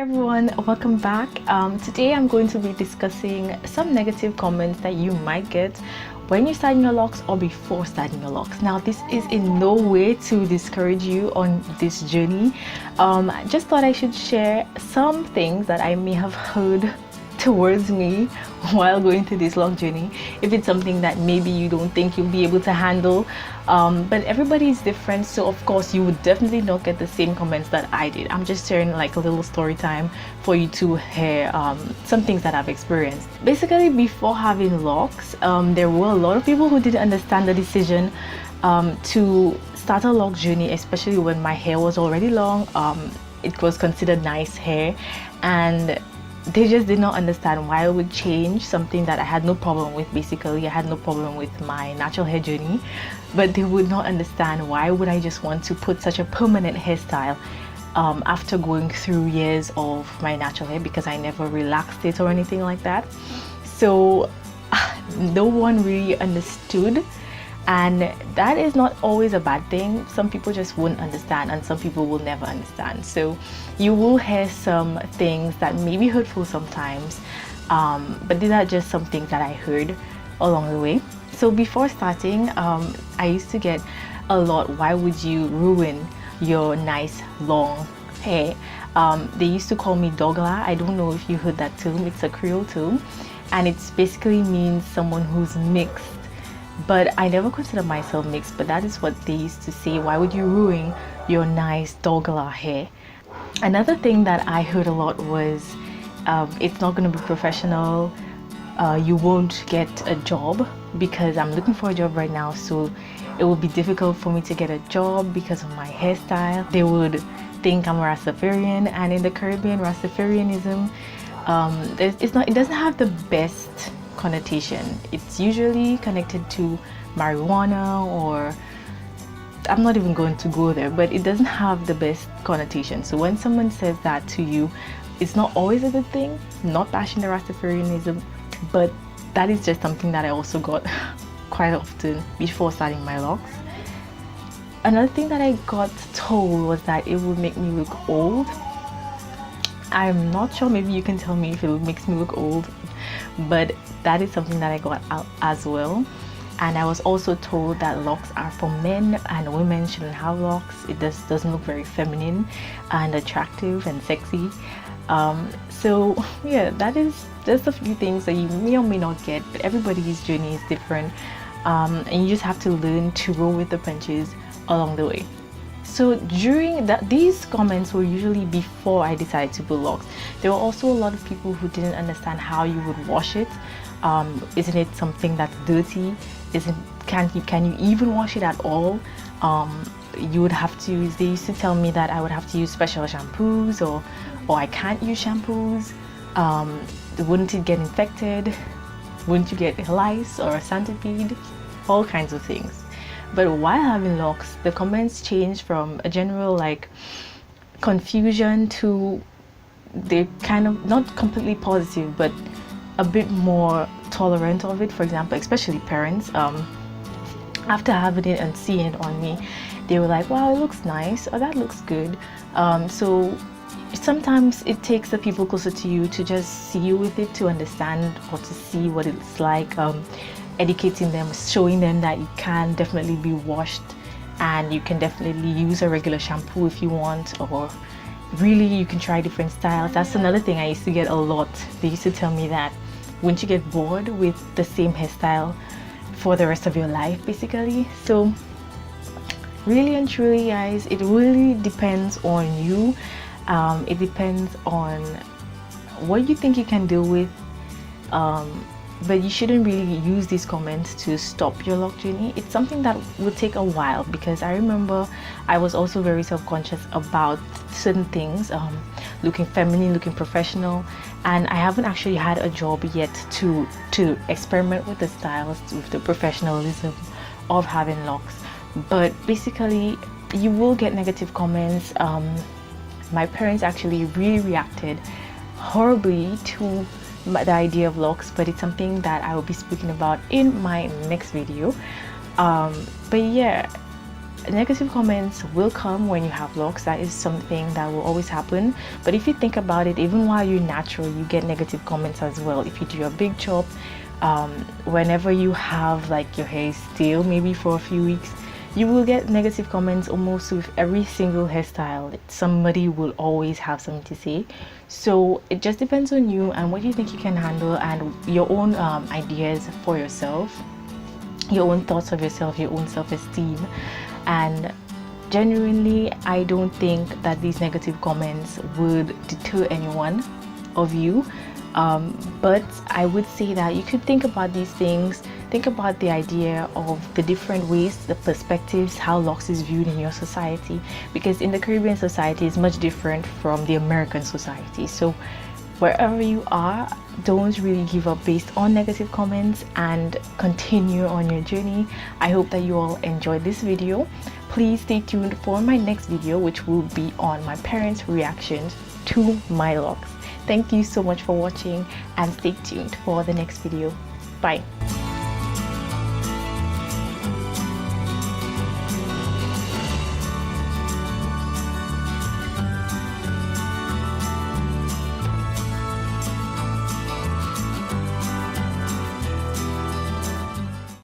everyone, welcome back. Today I'm going to be discussing some negative comments that you might get when you're starting your locks or before starting your locks. Now, this is in no way to discourage you on this journey. Just thought I should share some things that I may have heard towards me while going through this long journey, if it's something that maybe you don't think you'll be able to handle. But everybody is different, so of course you would definitely not get the same comments that I did. I'm just sharing like a little story time for you to hear some things that I've experienced. Basically, before having locks, there were a lot of people who didn't understand the decision to start a loc journey, especially when my hair was already long. It was considered nice hair, and they just did not understand why I would change something that I had no problem with. Basically, I had no problem with my natural hair journey, but they would not understand why would I just want to put such a permanent hairstyle after going through years of my natural hair, because I never relaxed it or anything like that. So no one really understood, and that is not always a bad thing. Some people just won't understand, and some people will never understand. So you will hear some things that may be hurtful sometimes, but these are just some things that I heard along the way. So before starting, I used to get a lot, why would you ruin your nice long hair? They used to call me dogla. I don't know if you heard that term. It's a Creole term, and it basically means someone who's mixed. But I never considered myself mixed, but that is what they used to say. Why would you ruin your nice dogla hair? Another thing that I heard a lot was it's not going to be professional. You won't get a job, because I'm looking for a job right now, so it would be difficult for me to get a job because of my hairstyle. They would think I'm a Rastafarian, and in the Caribbean, Rastafarianism, it doesn't have the best connotation. It's usually connected to marijuana, or I'm not even going to go there, but it doesn't have the best connotation. So when someone says that to you, it's not always a good thing. Not bashing the Rastafarianism, but that is just something that I also got quite often before starting my locks. Another thing that I got told was that it would make me look old. I'm not sure, maybe you can tell me if it makes me look old, but that is something that I got out as well. And I was also told that locks are for men and women shouldn't have locks. It doesn't look very feminine and attractive and sexy. So yeah, that is just a few things that you may or may not get, but everybody's journey is different, and you just have to learn to roll with the punches along the way. So during that, these comments were usually before I decided to put locks. There were also a lot of people who didn't understand how you would wash it. Isn't it something that's dirty? Can you even wash it at all? You would have to use, they used to tell me that I would have to use special shampoos, or I can't use shampoos. Wouldn't it get infected? Wouldn't you get lice or a centipede? All kinds of things. But while having locks, the comments changed from a general like confusion to they kind of not completely positive, but a bit more tolerant of it. For example, especially parents, after having it and seeing it on me, they were like, wow, it looks nice, or that looks good. So sometimes it takes the people closer to you to just see you with it, to understand or to see what it's like. Educating them, showing them that it can definitely be washed, and you can definitely use a regular shampoo if you want, or really you can try different styles. That's another thing I used to get a lot. They used to tell me that wouldn't you get bored with the same hairstyle for the rest of your life, basically. So really and truly, guys, it really depends on you. It depends on what you think you can deal with, but you shouldn't really use these comments to stop your loc journey. It's something that would take a while, because I remember I was also very self-conscious about certain things, looking feminine, looking professional, and I haven't actually had a job yet to experiment with the styles, with the professionalism of having locks. But basically, you will get negative comments. My parents actually really reacted horribly to the idea of locks, but it's something that I will be speaking about in my next video. But yeah, negative comments will come when you have locks. That is something that will always happen. But if you think about it, even while you're natural, you get negative comments as well. If you do a big chop, whenever you have like your hair still maybe for a few weeks, you will get negative comments almost with every single hairstyle. Somebody will always have something to say. So it just depends on you and what you think you can handle, and your own ideas for yourself, your own thoughts of yourself, your own self-esteem. And genuinely, I don't think that these negative comments would deter anyone of you. But I would say that you could think about these things, think about the idea of the different ways, the perspectives, how locks is viewed in your society, because in the Caribbean society is much different from the American society. So wherever you are, don't really give up based on negative comments and continue on your journey. I hope that you all enjoyed this video. Please stay tuned for my next video, which will be on my parents' reactions to my locks. Thank you so much for watching, and stay tuned for the next video. Bye.